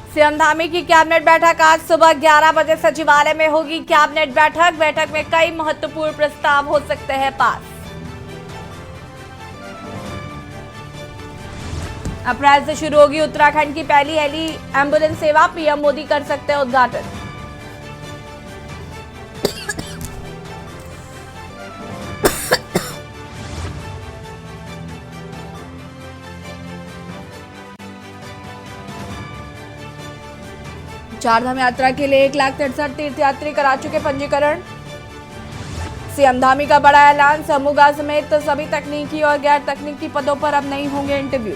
CM Dhami की cabinet बैठक आज सुबह 11 बजे सचिवालय में होगी कैबिनेट बैठक में कई महत्वपूर्ण प्रस्ताव हो सकते हैं पास। अप्रैल से शुरू होगी उत्तराखंड की पहली हेली एम्बुलेंस सेवा, पीएम मोदी कर सकते हैं उद्घाटन। चारधाम यात्रा के लिए 1,63,000 तीर्थयात्री करा चुके पंजीकरण। सीएम धामी का बड़ा ऐलान, समूह समेत सभी तकनीकी और गैर तकनीकी पदों पर अब नहीं होंगे interview.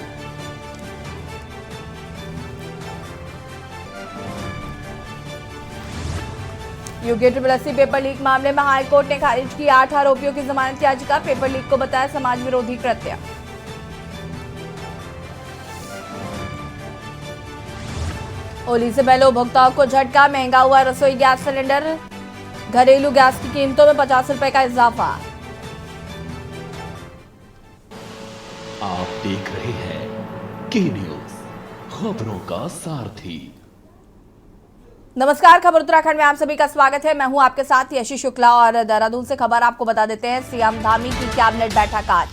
UK SSC paper leak मामले में हाईकोर्ट ने खारिज की 8 आरोपियों की जमानत याचिका, पेपर लीक को बताया समाज विरोधी कृत्य। होली से पहले उपभोक्ताओं को झटका, महंगा हुआ रसोई गैस सिलेंडर, घरेलू गैस की कीमतों में 50 रुपए का इजाफा। आप देख रहे हैं के न्यूज, खबरों का सारथी। नमस्कार, खबर उत्तराखंड में आप सभी का स्वागत है। मैं हूं आपके साथ यशी शुक्ला और देहरादून से खबर आपको बता देते हैं। सीएम धामी की कैबिनेट बैठक आज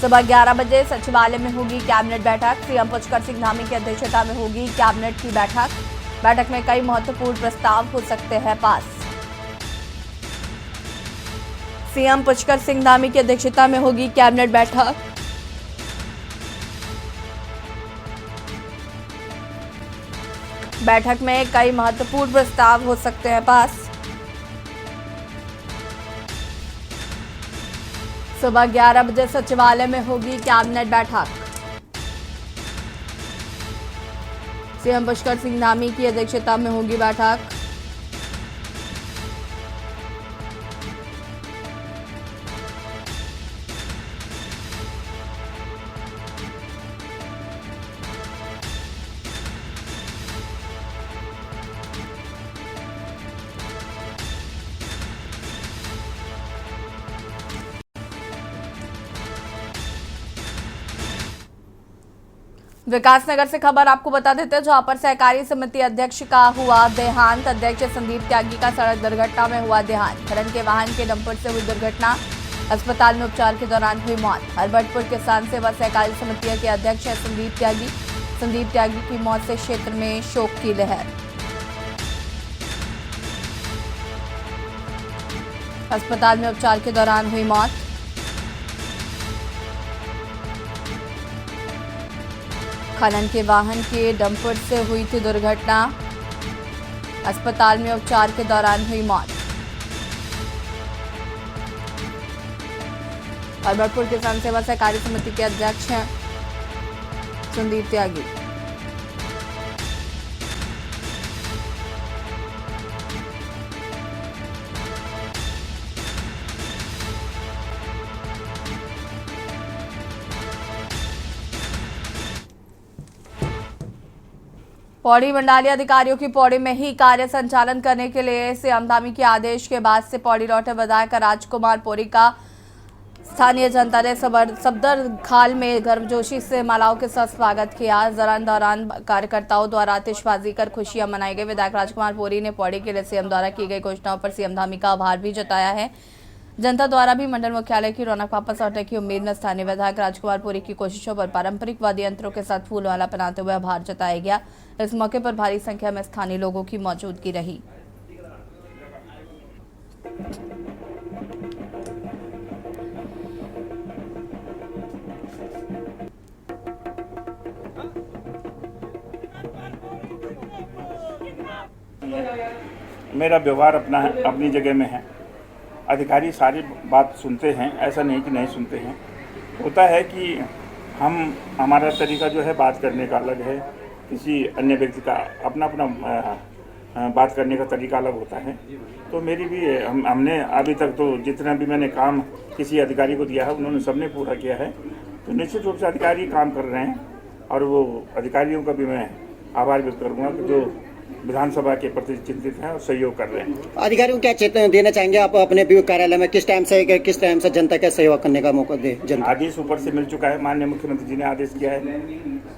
सुबह 11 बजे सचिवालय में होगी कैबिनेट बैठक। सीएम पुष्कर सिंह धामी की अध्यक्षता में होगी कैबिनेट की बैठक में कई महत्वपूर्ण प्रस्ताव हो सकते हैं पास। सीएम पुष्कर सिंह धामी की अध्यक्षता में होगी कैबिनेट बैठक में कई महत्वपूर्ण प्रस्ताव हो सकते हैं पास। सुबह 11 बजे सचिवालय में होगी कैबिनेट बैठक। सीएम पुष्कर सिंह धामी की अध्यक्षता में होगी बैठक। विकासनगर से खबर आपको बता देते हैं, जहां पर सहकारी समिति अध्यक्ष का हुआ देहांत। अध्यक्ष संदीप त्यागी का सड़क दुर्घटना में हुआ देहांत। खनन के वाहन के डंपर से हुई दुर्घटना, अस्पताल में उपचार के दौरान हुई मौत। हरबटपुर किसान सेवा सहकारी समिति के अध्यक्ष है संदीप त्यागी की मौत से क्षेत्र में शोक की लहर। अस्पताल में उपचार के दौरान हुई मौत। खनन के वाहन के डंपर से हुई थी दुर्घटना, अस्पताल में उपचार के दौरान हुई मौत। हरबटपुर किसान सेवा सहकारी समिति के अध्यक्ष हैं संदीप त्यागी। पौड़ी मंडलीय अधिकारियों की पौड़ी में ही कार्य संचालन करने के लिए सीएम धामी के आदेश के बाद से पौड़ी लौटे विधायक राजकुमार पोरी का स्थानीय जनता ने सफदर खाल में गर्मजोशी से मालाओं के साथ स्वागत किया। दौरान कार्यकर्ताओं द्वारा आतिशबाजी कर खुशियां मनाई गई। विधायक राजकुमार पोरी ने पौड़ी के लिए सीएम द्वारा की गई घोषणाओं पर सीएम धामी का आभार भी जताया है। जनता द्वारा भी मंडल मुख्यालय की रौनक वापस लौटने की उम्मीद में स्थानीय विधायक राजकुमार पुरी की कोशिशों पर पारंपरिक वाद्य यंत्रों के साथ फूलमाला पहनाते हुए आभार जताया गया। इस मौके पर भारी संख्या में स्थानीय लोगों की मौजूदगी रही। मेरा व्यवहार अपनी जगह में है। अधिकारी सारी बात सुनते हैं, ऐसा नहीं कि नहीं सुनते हैं। होता है कि हमारा तरीका जो है बात करने का अलग है, किसी अन्य व्यक्ति का अपना बात करने का तरीका अलग होता है। तो मेरी भी हमने अभी तक तो जितना भी मैंने काम किसी अधिकारी को दिया है उन्होंने सबने पूरा किया है। तो निश्चित रूप से अधिकारी काम कर रहे हैं और वो अधिकारियों का भी मैं आभार व्यक्त करूँगा कि जो विधानसभा के प्रति चिंतित हैं और सहयोग कर रहे हैं। अधिकारियों को क्या चेतावनी देना चाहेंगे आप अपने भी कार्यालय में, किस टाइम से जनता का सहयोग करने का मौका दे? जनता आदेश ऊपर से मिल चुका है, माननीय मुख्यमंत्री जी ने आदेश किया है,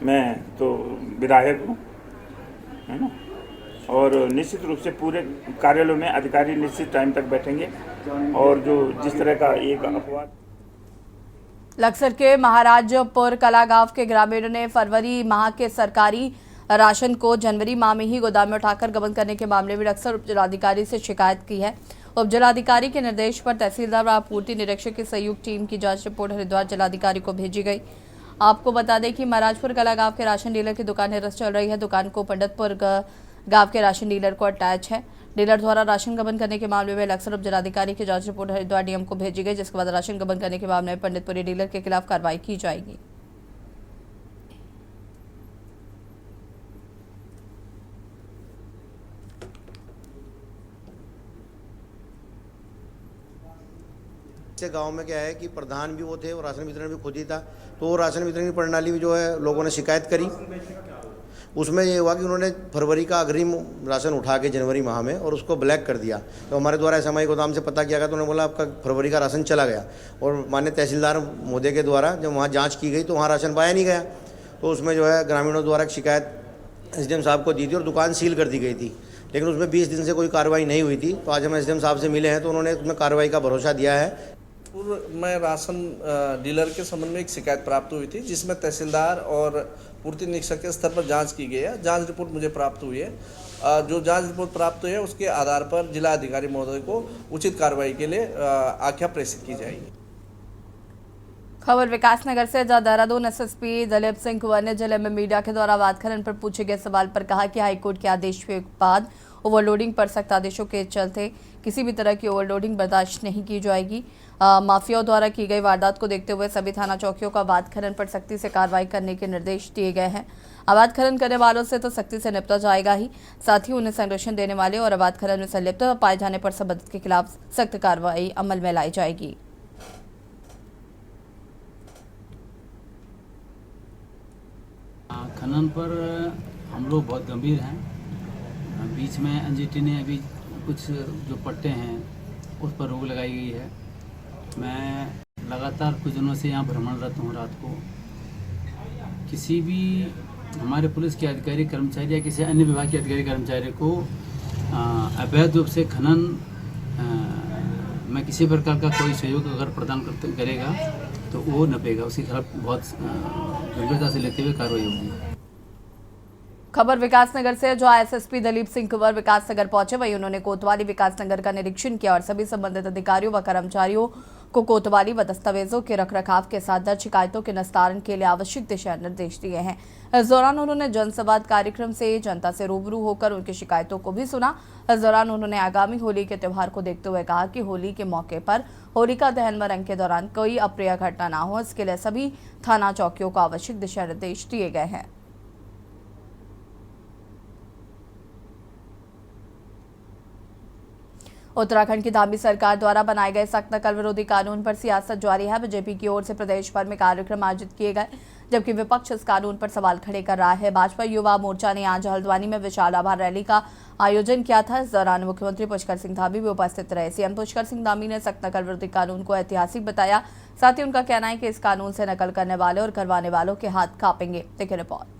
मैं तो विधायक हूँ, है ना, और निश्चित रूप से पूरे कार्यालयों में अधिकारी निश्चित टाइम तक बैठेंगे और जो जिस तरह का एक अपवाद। लक्सर के महाराजपुर कला गांव के ग्रामीणों ने फरवरी माह के सरकारी राशन को जनवरी माह में ही गोदाम में उठाकर गबन करने के मामले में लक्सर उप जिलाधिकारी से शिकायत की है। उप जिलाधिकारी के निर्देश पर तहसीलदार व आपूर्ति निरीक्षक की संयुक्त टीम की जांच रिपोर्ट हरिद्वार जिलाधिकारी को भेजी गई। आपको बता दें कि महाराजपुर कला गांव के राशन डीलर की दुकान निरस्त चल रही है। दुकान को पंडितपुर गांव के राशन डीलर को अटैच है। डीलर द्वारा राशन गबन करने के मामले में लक्सर उप जिलाधिकारी की जांच रिपोर्ट हरिद्वार डीएम को भेजी गई, जिसके बाद राशन गबन करने के मामले में पंडितपुरी डीलर के खिलाफ कार्रवाई की जाएगी। गांव में क्या है कि प्रधान भी वो थे और राशन वितरण भी खुद ही था, तो वो राशन वितरण की प्रणाली भी जो है लोगों ने शिकायत करी। उसमें ये हुआ कि उन्होंने फरवरी का अग्रिम राशन उठा के जनवरी माह में और उसको ब्लैक कर दिया। तो हमारे द्वारा एसएमआई गोदाम से पता किया गया तो उन्होंने बोला आपका फरवरी का राशन चला गया, और माननीय तहसीलदार महोदय के द्वारा जब वहाँ जाँच की गई तो वहाँ राशन पाया नहीं गया। तो उसमें जो है ग्रामीणों द्वारा शिकायत एसडीएम साहब को दी थी और दुकान सील कर दी गई थी, लेकिन उसमें 20 दिन से कोई कार्रवाई नहीं हुई थी। तो आज हम एसडीएम साहब से मिले हैं तो उन्होंने उसमें कार्रवाई का भरोसा दिया है। में राशन डीलर के संबंध में एक शिकायत प्राप्त हुई थी, जिसमें तहसीलदार और पूर्ति निरीक्षक के स्तर पर जांच की गई है। जांच रिपोर्ट मुझे प्राप्त हुई है। जो जांच रिपोर्ट प्राप्त हुई है उसके आधार पर जिला अधिकारी महोदय को उचित कार्रवाई के लिए आज्ञा प्रेषित की जाएगी। खबर विकासनगर से, जहां देहरादून एसएसपी दलीप सिंह कुंवर ने जिले में मीडिया के द्वारा अवैध खनन पर पूछे गए सवाल पर कहा कि हाईकोर्ट के आदेश के बाद ओवरलोडिंग पर सख्त आदेशों के चलते किसी भी तरह की ओवरलोडिंग बर्दाश्त नहीं की जाएगी। माफियाओं द्वारा की गई वारदात को देखते हुए सभी थाना चौकियों का अवैध खनन पर सख्ती से कार्रवाई करने के निर्देश दिए गए हैं। अवैध खनन करने वालों से तो सख्ती से निपटा जाएगा ही, साथ ही उन्हें संरक्षण देने वाले और अवैध खनन में संलिप्त पाए जाने पर संबंधित के खिलाफ सख्त कार्रवाई अमल में लाई जाएगी। खनन पर हम लोग बहुत गंभीर हैं। बीच में एनजीटी ने अभी कुछ जो पट्टे हैं उस पर रोक लगाई गई है। मैं लगातार कुछ दिनों से यहाँ भ्रमणरत हूँ। रात को किसी भी हमारे पुलिस के अधिकारी कर्मचारी या किसी अन्य विभाग के अधिकारी कर्मचारी को अवैध रूप से खनन में किसी प्रकार का कोई सहयोग अगर प्रदान करेगा तो वो नपेगा, उसके खिलाफ बहुत गंभीरता से लेते हुए कार्रवाई होगी। खबर विकासनगर से, जो एसएसपी दलीप सिंह कुंवर विकासनगर पहुंचे, वहीं उन्होंने कोतवाली विकासनगर का निरीक्षण किया और सभी संबंधित अधिकारियों व कर्मचारियों को कोतवाली व दस्तावेजों के रखरखाव के साथ दर्ज शिकायतों के निस्तारण के लिए आवश्यक दिशा निर्देश दिए हैं। इस दौरान उन्होंने जनसंवाद कार्यक्रम से जनता से रूबरू होकर उनकी शिकायतों को भी सुना। इस दौरान उन्होंने आगामी होली के त्योहार को देखते हुए कहा कि होली के मौके पर होलिका दहन व रंग के दौरान कोई अप्रिय घटना न हो, इसके लिए सभी थाना चौकियों को आवश्यक दिशा निर्देश दिए गए हैं। उत्तराखंड की धामी सरकार द्वारा बनाए गए सख्त नकल विरोधी कानून पर सियासत जारी है। बीजेपी की ओर से प्रदेश भर में कार्यक्रम आयोजित किए गए, जबकि विपक्ष इस कानून पर सवाल खड़े कर रहा है। भाजपा युवा मोर्चा ने आज हल्द्वानी में विशाल आभार रैली का आयोजन किया था। इस दौरान मुख्यमंत्री पुष्कर सिंह धामी भी उपस्थित रहे। सीएम पुष्कर सिंह धामी ने सख्त नकल विरोधी कानून को ऐतिहासिक बताया। साथ ही उनका कहना है कि इस कानून से नकल करने वाले और करवाने वालों के हाथ कांपेंगे। देखिए रिपोर्ट।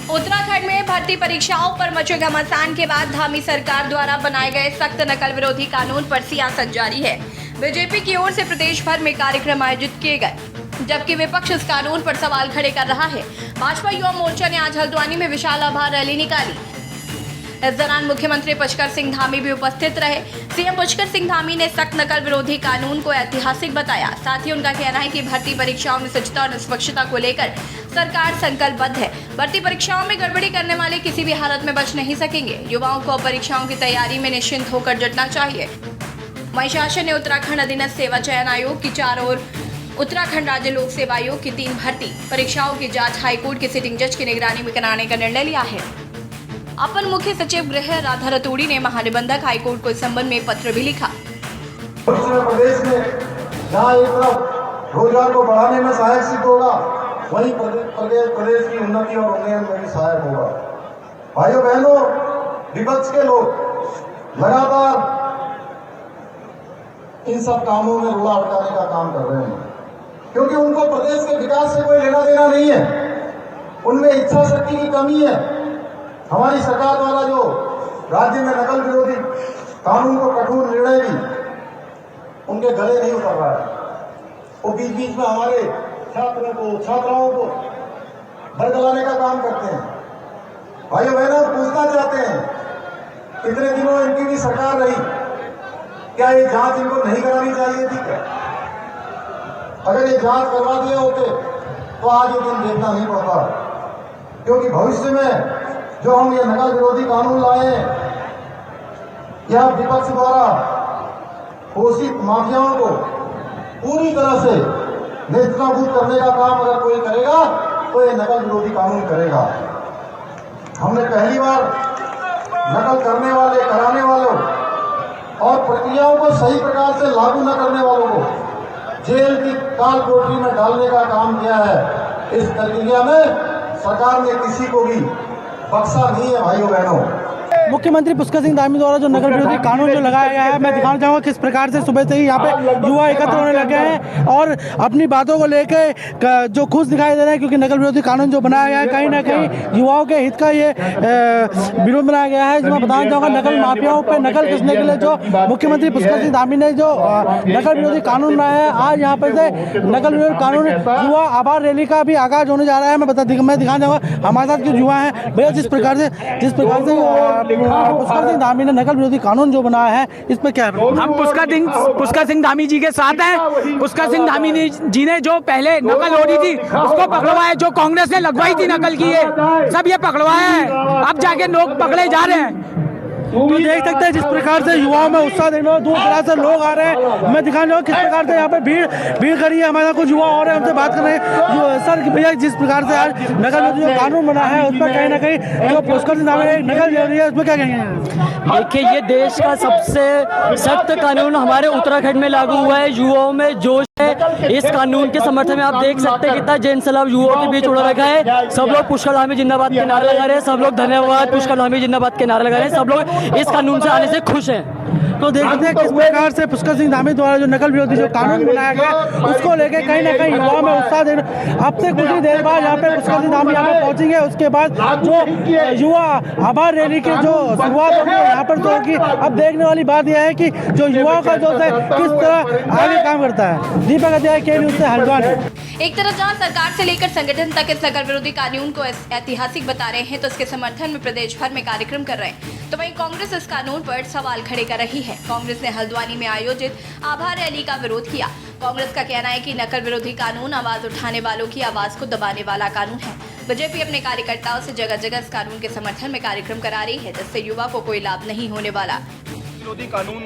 उत्तराखंड में भर्ती परीक्षाओं पर मचे घमासान के बाद धामी सरकार द्वारा बनाए गए सख्त नकल विरोधी कानून पर सियासत जारी है। बीजेपी की ओर से प्रदेश भर में कार्यक्रम आयोजित किए गए, जबकि विपक्ष इस कानून पर सवाल खड़े कर रहा है। भाजपा युवा मोर्चा ने आज हल्द्वानी में विशाल आभार रैली निकाली। इस दौरान मुख्यमंत्री पुष्कर सिंह धामी भी उपस्थित रहे। सीएम पुष्कर सिंह धामी ने सख्त नकल विरोधी कानून को ऐतिहासिक बताया। साथ ही उनका कहना है कि भर्ती परीक्षाओं में स्वच्छता और निष्पक्षता को लेकर सरकार संकल्पबद्ध है। भर्ती परीक्षाओं में गड़बड़ी करने वाले किसी भी हालत में बच नहीं सकेंगे। युवाओं को परीक्षाओं की तैयारी में निश्चिंत होकर जुटना चाहिए। वहीं शासन ने उत्तराखंड अधीनस्थ सेवा चयन आयोग की 4 और उत्तराखंड राज्य लोक सेवा आयोग की 3 भर्ती परीक्षाओं की जांच हाईकोर्ट के सिटिंग जज की निगरानी में कराने का निर्णय लिया है। अपर मुख्य सचिव गृह राधा रतूड़ी ने महानिबंधक हाईकोर्ट को इस संबंध में पत्र भी लिखा। प्रदेश में जहाँ एक तरफ रोजगार को बढ़ाने में सहायक सिद्ध होगा, वहीं प्रदेश की उन्नति और उन्नयन में भी सहायक होगा। भाइयों बहनों, विपक्ष के लोग लगातार इन सब कामों में रुला अटकाने का काम कर रहे हैं, क्योंकि उनको प्रदेश के विकास से कोई लेना देना नहीं है। उनमें इच्छा शक्ति की कमी है। हमारी सरकार द्वारा जो राज्य में नकल विरोधी कानून को कठोर निर्णय भी उनके गले नहीं उतर रहा है। वो बीच बीच में हमारे छात्रों को छात्राओं को भड़काने का काम करते हैं। भाइयों बहनों, पूछना चाहते हैं, इतने दिनों इनकी भी सरकार रही, क्या ये जांच इनको नहीं करानी चाहिए थी क्या? अगर ये जांच करवा दिए होते तो आज ये दिन देखना नहीं पड़ता, क्योंकि भविष्य में जो हम ये नकल विरोधी कानून लाए, यह विपक्ष द्वारा घोषित माफियाओं को पूरी तरह से नेस्तनाबूद करने का काम अगर कोई करेगा तो ये नकल विरोधी कानून करेगा। हमने पहली बार नकल करने वाले, कराने वालों और प्रक्रियाओं को सही प्रकार से लागू न करने वालों को जेल की काल कोठरी में डालने का काम किया है। इस प्रक्रिया में सरकार ने किसी को भी बख्शा नहीं है। भाइयों बहनों, मुख्यमंत्री पुष्कर सिंह धामी द्वारा जो नगर विरोधी कानून जो लगाया गया है, मैं दिखाना चाहूँगा किस प्रकार से सुबह से ही यहाँ पे युवा एकत्र होने लगे हैं और अपनी बातों को लेकर जो खुश दिखाई दे रहे हैं, क्योंकि नगर विरोधी कानून जो बनाया गया है कहीं ना कहीं युवाओं के हित का ये विरोध बनाया गया है। मैं बताना चाहूँगा नकल माफियाओं पर नकल कसने के लिए जो मुख्यमंत्री पुष्कर सिंह धामी ने जो नगर विरोधी कानून बनाया है, आज यहाँ पर से नकल विरोधी कानून युवा आभार रैली का भी आगाज होने जा रहा है। मैं दिखाना चाहूँगा हमारे साथ जो युवा हैं भैया, जिस प्रकार से पुष्कर सिंह धामी ने नकल विरोधी कानून जो बनाया है, इस पर क्या है? हम पुष्कर सिंह धामी जी के साथ हैं। पुष्कर सिंह धामी जी ने जो पहले नकल हो रही थी उसको पकड़वाया, जो कांग्रेस ने लगवाई थी नकल की, ये सब ये पकड़वाया है। अब जाके लोग पकड़े जा रहे हैं। तो देख सकते हैं जिस प्रकार से युवाओं में उत्साह देखने को दूर दराज से लोग आ रहे हैं। मैं दिखाने चाहूँगा किस प्रकार से यहाँ पे भीड़ खड़ी है। हमारे कुछ युवा और हमसे बात कर रहे हैं। सर भैया, जिस प्रकार से आज नकल विरोधी जो कानून बना है उस पर कहीं ना कहीं जो पुष्कर सिंह धामी नकल विरोधी है, उसमें क्या कहेंगे? देखिए, ये देश का सबसे सख्त कानून हमारे उत्तराखंड में लागू हुआ है। युवाओं में जोश है। इस कानून के समर्थन में आप देख सकते हैं कितना जन सैलाब युवाओं के बीच उड़ा रखा है। सब लोग पुष्कर धामी जिंदाबाद के नारे लगा रहे हैं। सब लोग धन्यवाद पुष्कर धामी जिंदाबाद के नारे लगा रहे हैं। सब लोग इस कानून से आने से खुश हैं। तो देखते हैं किस प्रकार से पुष्कर सिंह धामी द्वारा जो नकल विरोधी जो कानून बनाया गया उसको लेके कहीं ना कहीं युवाओं में उत्साह देना। अब से कुछ ही देर बाद यहाँ पे पुष्कर सिंह धामी यहाँ पे पहुंचेंगे। उसके बाद जो युवा आभार रैली की जो शुरुआत होगी यहाँ पर तो होगी। अब देखने वाली बात यह है कि जो युवाओं का जोश है किस तरह आगे काम करता है। दीपक अध्याय, के न्यूज़ से हल्द्वानी। एक तरफ जहां सरकार से लेकर संगठन तक इस नकल विरोधी कानून को ऐतिहासिक बता रहे हैं, तो इसके समर्थन में प्रदेश भर में कार्यक्रम कर रहे हैं, तो वहीं कांग्रेस इस कानून पर सवाल खड़े कर रही है। कांग्रेस ने हल्द्वानी में आयोजित आभार रैली का विरोध किया। कांग्रेस का कहना है कि नकल विरोधी कानून आवाज उठाने वालों की आवाज को दबाने वाला कानून है। बीजेपी अपने कार्यकर्ताओं से जगह जगह इस कानून के समर्थन में कार्यक्रम करा रही है, जिससे युवा को कोई लाभ नहीं होने वाला। विरोधी कानून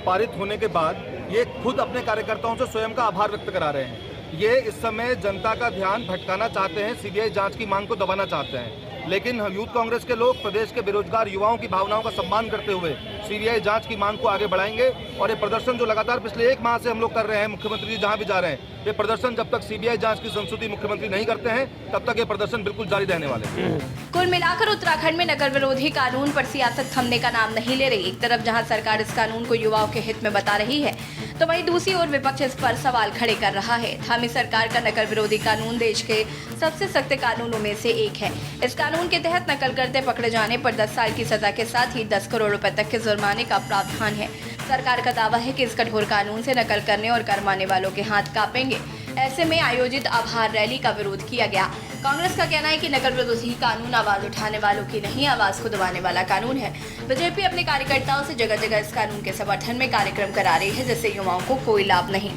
पारित होने के बाद ये खुद अपने कार्यकर्ताओं से स्वयं का आभार व्यक्त करा रहे हैं। ये इस समय जनता का ध्यान भटकाना चाहते हैं, सीबीआई जांच की मांग को दबाना चाहते हैं। लेकिन यूथ कांग्रेस के लोग प्रदेश के बेरोजगार युवाओं की भावनाओं का सम्मान करते हुए सीबीआई जांच की मांग को आगे बढ़ाएंगे। और ये प्रदर्शन जो लगातार पिछले 1 माह से हम लोग कर रहे हैं, मुख्यमंत्री जी जहां भी जा रहे हैं, ये प्रदर्शन जब तक सीबीआई जांच की संस्तुति मुख्यमंत्री नहीं करते हैं तब तक ये प्रदर्शन बिल्कुल जारी रहने वाले हैं। कुल मिलाकर उत्तराखंड में नकल विरोधी कानून पर सियासत थमने का नाम नहीं ले रही। एक तरफ जहां सरकार इस कानून को युवाओं के हित में बता रही है, तो वहीं दूसरी ओर विपक्ष इस पर सवाल खड़े कर रहा है। धामी सरकार का नकल विरोधी कानून देश के सबसे सख्त कानूनों में से एक है। इस कानून के तहत नकल करते पकड़े जाने पर 10 साल की सजा के साथ ही 10 करोड़ रुपए तक के जुर्माने का प्रावधान है। सरकार का दावा है कि इस कठोर कानून से नकल करने और करवाने वालों के हाथ कांपेंगे। ऐसे में आयोजित आभार रैली का विरोध किया गया। कांग्रेस का कहना है कि नकल विरोधी कानून आवाज उठाने वालों की नहीं, आवाज को दबाने वाला कानून है। बीजेपी अपने कार्यकर्ताओं से जगह जगह इस कानून के समर्थन में कार्यक्रम करा रही है, जिससे युवाओं को कोई लाभ नहीं।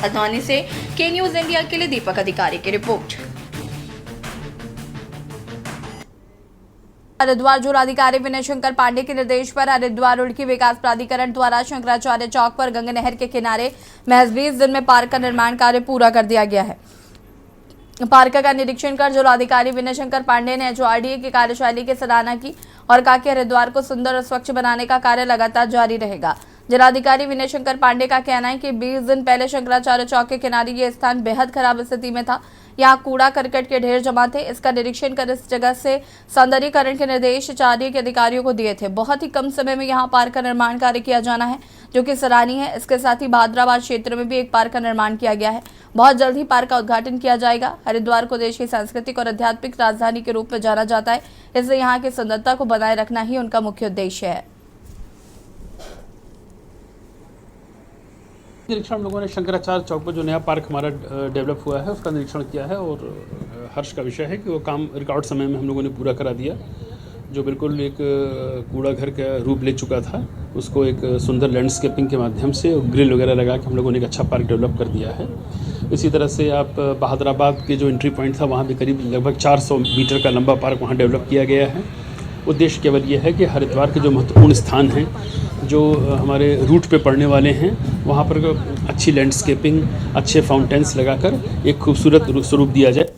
हल्द्वानी से के न्यूज़ इंडिया के लिए दीपक अधिकारी की रिपोर्ट। हरिद्वार जिलाधिकारी विनय शंकर पांडे के निर्देश पर हरिद्वार रुड़की विकास प्राधिकरण द्वारा शंकराचार्य चौक पर गंगा नहर के किनारे महज 20 दिन में पार्क का निर्माण कार्य पूरा कर दिया गया है। पार्क का निरीक्षण कर जिलाधिकारी विनय शंकर पांडे ने HORDA की कार्यशैली की सराहना की और कहा कि हरिद्वार को सुंदर और स्वच्छ बनाने का कार्य लगातार जारी रहेगा। जिलाधिकारी विनय शंकर पांडे का कहना है कि 20 दिन पहले शंकराचार्य चौक के किनारे ये स्थान बेहद खराब स्थिति में था। यहाँ कूड़ा करकट के ढेर जमा थे। इसका निरीक्षण कर इस जगह से सौंदर्यीकरण के निर्देश HORDA के अधिकारियों को दिए थे। बहुत ही कम समय में यहाँ पार्क का निर्माण कार्य किया जाना है, जो कि सराहनीय है। इसके साथ ही भादराबाद क्षेत्र में भी एक पार्क का निर्माण किया गया है। बहुत जल्द ही पार्क का उद्घाटन किया जाएगा। हरिद्वार को देश की सांस्कृतिक और आध्यात्मिक राजधानी के रूप में जाना जाता है, इसलिए यहाँ की सुंदरता को बनाए रखना ही उनका मुख्य उद्देश्य है। निरीक्षण हम लोगों ने शंकराचार्य चौक पर जो नया पार्क हमारा डेवलप हुआ है उसका निरीक्षण किया है और हर्ष का विषय है कि वो काम रिकॉर्ड समय में हम लोगों ने पूरा करा दिया। जो बिल्कुल एक कूड़ा घर का रूप ले चुका था उसको एक सुंदर लैंडस्केपिंग के माध्यम से ग्रिल वगैरह लगा के हम लोगों ने एक अच्छा पार्क डेवलप कर दिया है। इसी तरह से आप बहादुराबाद के जो एंट्री पॉइंट था वहाँ भी करीब लगभग 400 मीटर का लंबा पार्क वहाँ डेवलप किया गया है। उद्देश्य केवल ये है कि हरिद्वार के जो महत्वपूर्ण स्थान हैं, जो हमारे रूट पे पड़ने वाले हैं, वहाँ पर अच्छी लैंडस्केपिंग, अच्छे फाउंटेन्स लगाकर एक खूबसूरत स्वरूप दिया जाए।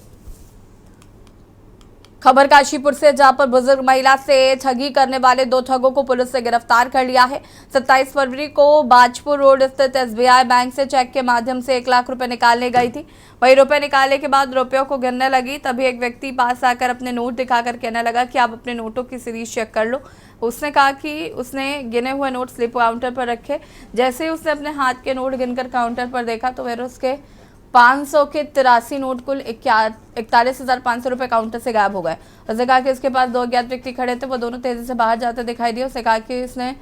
खबर काशीपुर से, जहां पर बुजुर्ग महिला से ठगी करने वाले 2 ठगों को पुलिस ने गिरफ्तार कर लिया है। 27 फरवरी को बाजपुर रोड स्थित SBI बैंक से चेक के माध्यम से 1 लाख रुपए निकालने गई थी। वही रुपए निकालने के बाद रुपयों को गिनने लगी, तभी एक व्यक्ति पास आकर अपने नोट दिखाकर कहने लगा कि आप अपने नोटों की सीरीज चेक कर लो। उसने कहा कि उसने गिने हुए नोट स्लिप काउंटर पर रखे। जैसे ही उसने अपने हाथ के नोट गिनकर काउंटर पर देखा तो फिर उसके 500 के 83 नोट कुल 41,500 रुपए काउंटर से गायब हो गए। उसने कहा कि उसके पास 2 अज्ञात व्यक्ति खड़े थे, वो दोनों तेजी से बाहर जाते दिखाई दिए। उसने कहा कि इसने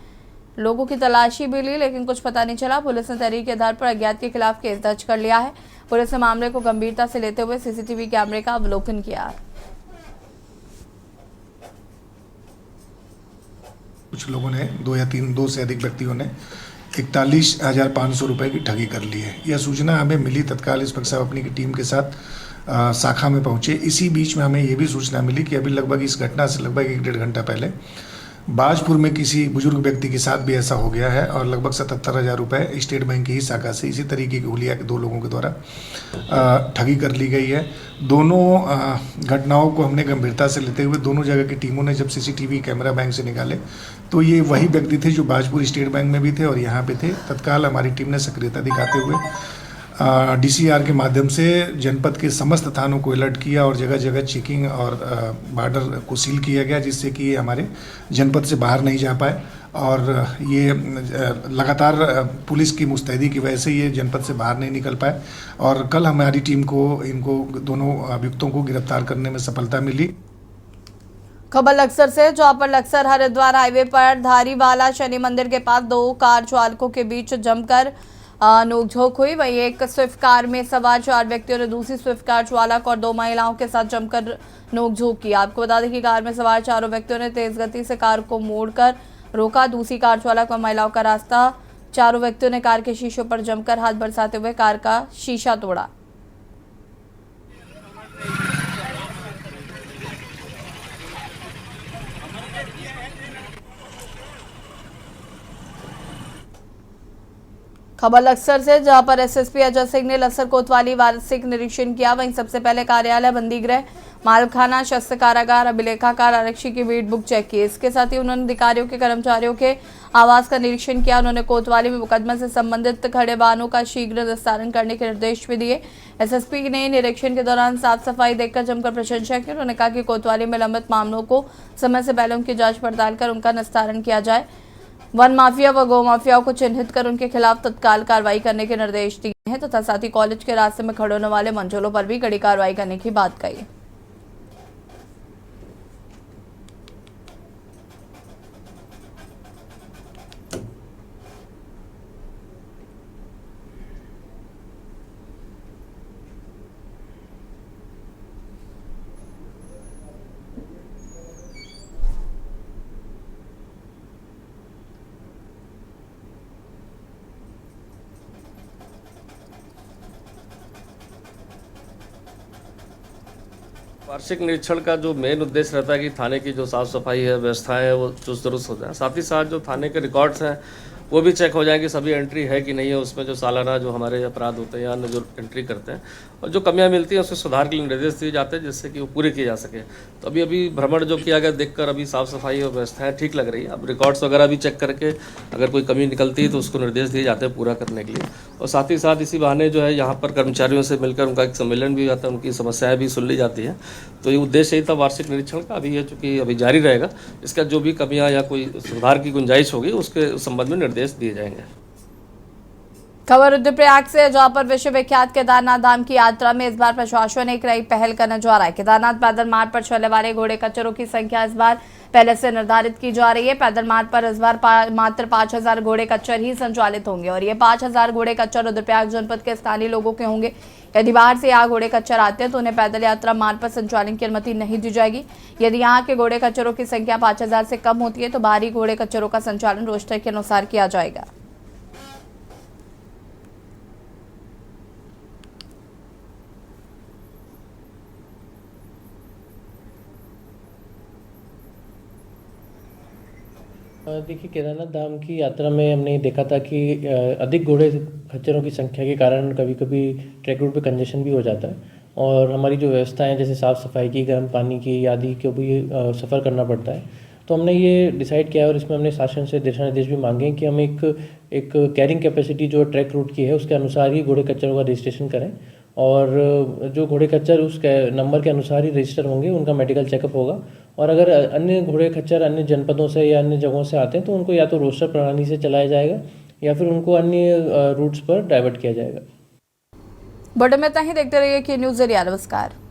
लोगों की तलाशी भी ली, लेकिन कुछ पता नहीं चला। पुलिस ने तहरीर के आधार पर अज्ञात के खिलाफ केस दर्ज कर लिया है। पुलिस ने मामले को गंभीरता से लेते हुए CCTV कैमरे का अवलोकन किया। कुछ लोगों ने 2 से अधिक व्यक्तियों ने 41,500 रुपये की ठगी कर ली है। यह सूचना हमें मिली, तत्काल इंस्पेक्टर साहब अपनी टीम के साथ शाखा में पहुंचे। इसी बीच में हमें यह भी सूचना मिली कि अभी लगभग इस घटना से लगभग 1-1.5 घंटा पहले बाजपुर में किसी बुजुर्ग व्यक्ति के साथ भी ऐसा हो गया है और लगभग 77,000 रुपये स्टेट बैंक की ही शाखा से इसी तरीके की हुलिया के 2 लोगों के द्वारा ठगी कर ली गई है। दोनों घटनाओं को हमने गंभीरता से लेते हुए दोनों जगह की टीमों ने जब CCTV कैमरा बैंक से निकाले तो ये वही व्यक्ति थे जो बाजपुर स्टेट बैंक में भी थे और यहाँ पे थे। तत्काल हमारी टीम ने सक्रियता दिखाते हुए DCR के माध्यम से जनपद के समस्त थानों को अलर्ट किया और जगह जगह चेकिंग और बॉर्डर को सील किया गया, जिससे कि ये हमारे जनपद से बाहर नहीं जा पाए। और ये लगातार पुलिस की मुस्तैदी की वजह से ये जनपद से बाहर नहीं निकल पाए और कल हमारी टीम को इनको दोनों अभियुक्तों को गिरफ्तार करने में सफलता मिली। खबर लक्सर से, जहां पर लक्सर हरिद्वार हाईवे पर धारीवाला शनि मंदिर के पास 2 कार चालकों के बीच जमकर नोकझोंक हुई। वहीं एक स्विफ्ट कार में सवार 4 व्यक्तियों ने दूसरी स्विफ्ट कार चालक और 2 महिलाओं के साथ जमकर नोकझोंक की। आपको बता दें कि कार में सवार 4 व्यक्तियों ने तेज गति से कार को मोड़कर रोका। दूसरी कार चालक और महिलाओं का रास्ता 4 व्यक्तियों ने कार के शीशों पर जमकर हाथ बरसाते हुए कार का शीशा तोड़ा। खबर लक्सर से, जहां पर SSP अजय सिंह ने लक्सर कोतवाली वार्षिक निरीक्षण किया। वहीं सबसे पहले कार्यालय, बंदीगृह, मालखाना, शस्त्र कारागार, अभिलेखागार, आरक्षी की बीट बुक चेक की। इसके साथ ही उन्होंने अधिकारियों के कर्मचारियों के आवास का निरीक्षण किया। उन्होंने कोतवाली में मुकदमा से संबंधित खड़े वाहनों का शीघ्र निस्तारण करने के निर्देश भी दिए। SSP ने निरीक्षण के दौरान साफ सफाई देखकर जमकर प्रशंसा की। उन्होंने कहा कि कोतवाली में लंबित मामलों को समय से पहले उनकी जाँच पड़ताल कर उनका निस्तारण किया जाए। वन माफिया व गौ माफियाओं को चिन्हित कर उनके खिलाफ तत्काल कार्रवाई करने के निर्देश दिए हैं तथा साथ ही कॉलेज के रास्ते में खड़े होने वाले मंचोलों पर भी कड़ी कार्रवाई करने की बात कही। वार्षिक निरीक्षण का जो मेन उद्देश्य रहता है कि थाने की जो साफ़ सफाई है, व्यवस्थाएं है, वो चुस्त दुरुस्त हो जाए। साथ ही साथ जो थाने के रिकॉर्ड्स हैं वो भी चेक हो जाए कि सभी एंट्री है कि नहीं है उसमें, जो सालाना जो हमारे अपराध होते हैं या अन्य जो एंट्री करते हैं, और जो कमियां मिलती हैं उसके सुधार के लिए निर्देश दिए जाते हैं जिससे कि वो पूरे किए जा सके। तो अभी भ्रमण जो किया गया देखकर अभी साफ़ सफाई और व्यवस्थाएँ ठीक लग रही है। अब रिकॉर्ड्स वगैरह भी चेक करके अगर कोई कमी निकलती है तो उसको निर्देश दिए जाते हैं पूरा करने के लिए। और साथ ही साथ इसी बहाने जो है यहाँ पर कर्मचारियों से मिलकर उनका एक सम्मेलन भी आता है, उनकी समस्याएं भी सुन ली जाती है। तो ये उद्देश्य ही था वार्षिक निरीक्षण का। अभी ये चूँकि अभी जारी रहेगा, इसका जो भी कमियां या कोई सुधार की गुंजाइश होगी उसके संबंध में निर्देश दिए जाएंगे। खबर रुद्रप्रयाग से, जहां पर विश्वविख्यात केदारनाथ धाम की यात्रा में इस बार प्रशासन ने एक नई पहल करने जा रहा है। केदारनाथ पैदल मार्ग पर चलने वाले घोड़े खच्चरों की संख्या इस बार पहले से निर्धारित की जा रही है। पैदल मार्ग पर इस बार मात्र 5000 घोड़े खच्चर ही संचालित होंगे और ये 5000 घोड़े खच्चर रुद्रप्रयाग जनपद के स्थानीय लोगों के होंगे। यदि बाहर से यहाँ घोड़े खच्चर आते हैं तो उन्हें पैदल यात्रा मार्ग पर संचालन की अनुमति नहीं दी जाएगी। यदि यहाँ के घोड़े खच्चरों की संख्या 5000 से कम होती है तो बाहरी घोड़े खच्चरों का संचालन रोस्टर के अनुसार किया जाएगा। देखिए, केदारनाथ धाम की यात्रा में हमने देखा था कि अधिक घोड़े खच्चरों की संख्या के कारण कभी कभी ट्रैक रूट पे कंजेशन भी हो जाता है और हमारी जो व्यवस्थाएं जैसे साफ़ सफाई की, गर्म पानी की आदि को भी सफ़र करना पड़ता है। तो हमने ये डिसाइड किया और इसमें हमने शासन से दिशा निर्देश भी मांगे कि हम एक कैरिंग कैपेसिटी जो ट्रैक रूट की है उसके अनुसार ही घोड़े खच्चरों का रजिस्ट्रेशन करें और जो घोड़े खच्चर उस नंबर के अनुसार ही रजिस्टर होंगे, उनका मेडिकल चेकअप होगा। और अगर अन्य घोड़े खच्चर अन्य जनपदों से या अन्य जगहों से आते हैं तो उनको या तो रोस्टर प्रणाली से चलाया जाएगा या फिर उनको अन्य रूट्स पर डाइवर्ट किया जाएगा। बड़े में इतना ही, देखते रहिए कि न्यूज़ एरिया। नमस्कार।